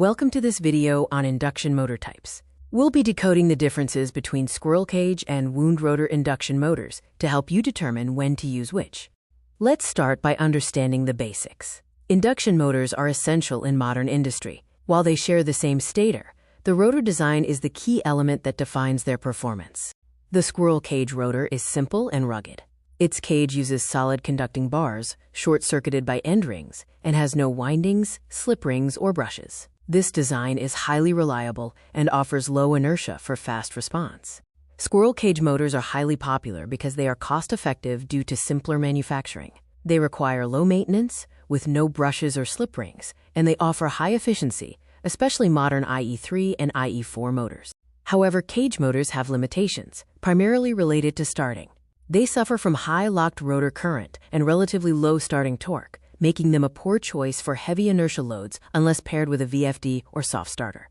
Welcome to this video on induction motor types. We'll be decoding the differences between Squirrel Cage and Wound Rotor induction motors to help you determine when to use which. Let's start by understanding the basics. Induction motors are essential in modern industry. While they share the same stator, the rotor design is the key element that defines their performance. The Squirrel Cage rotor is simple and rugged. Its cage uses solid conducting bars, short-circuited by end rings, and has no windings, slip rings, or brushes. This design is highly reliable and offers low inertia for fast response. Squirrel cage motors are highly popular because they are cost-effective due to simpler manufacturing. They require low maintenance, with no brushes or slip rings, and they offer high efficiency, especially modern IE3 and IE4 motors. However, cage motors have limitations, primarily related to starting. They suffer from high locked rotor current and relatively low starting torque, making them a poor choice for heavy inertia loads unless paired with a VFD or soft starter.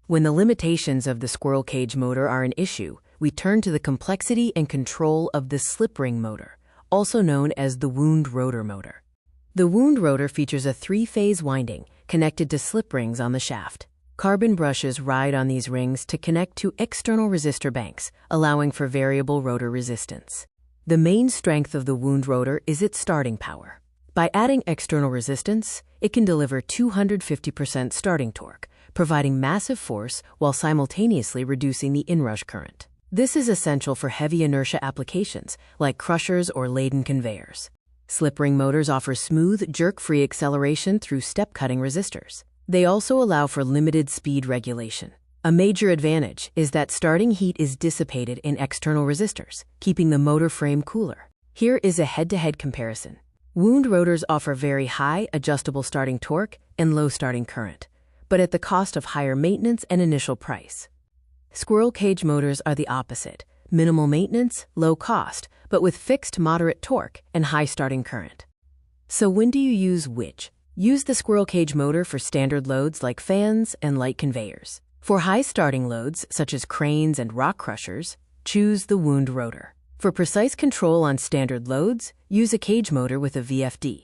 When the limitations of the Squirrel Cage motor are an issue, we turn to the complexity and control of the slip ring motor, also known as the Wound Rotor motor. The Wound Rotor features a three-phase winding connected to slip rings on the shaft. Carbon brushes ride on these rings to connect to external resistor banks, allowing for variable rotor resistance. The main strength of the Wound Rotor is its starting power. By adding external resistance, it can deliver 250% starting torque, providing massive force while simultaneously reducing the inrush current. This is essential for heavy inertia applications like crushers or laden conveyors. Slip ring motors offer smooth, jerk-free acceleration through step-cutting resistors. They also allow for limited speed regulation. A major advantage is that starting heat is dissipated in external resistors, keeping the motor frame cooler. Here is a head-to-head comparison. Wound rotors offer very high adjustable starting torque and low starting current, but at the cost of higher maintenance and initial price. Squirrel cage motors are the opposite: minimal maintenance, low cost, but with fixed moderate torque and high starting current. So when do you use which? Use the Squirrel Cage motor for standard loads like fans and light conveyors. For high starting loads, such as cranes and rock crushers, choose the Wound Rotor. For precise control on standard loads, use a cage motor with a VFD.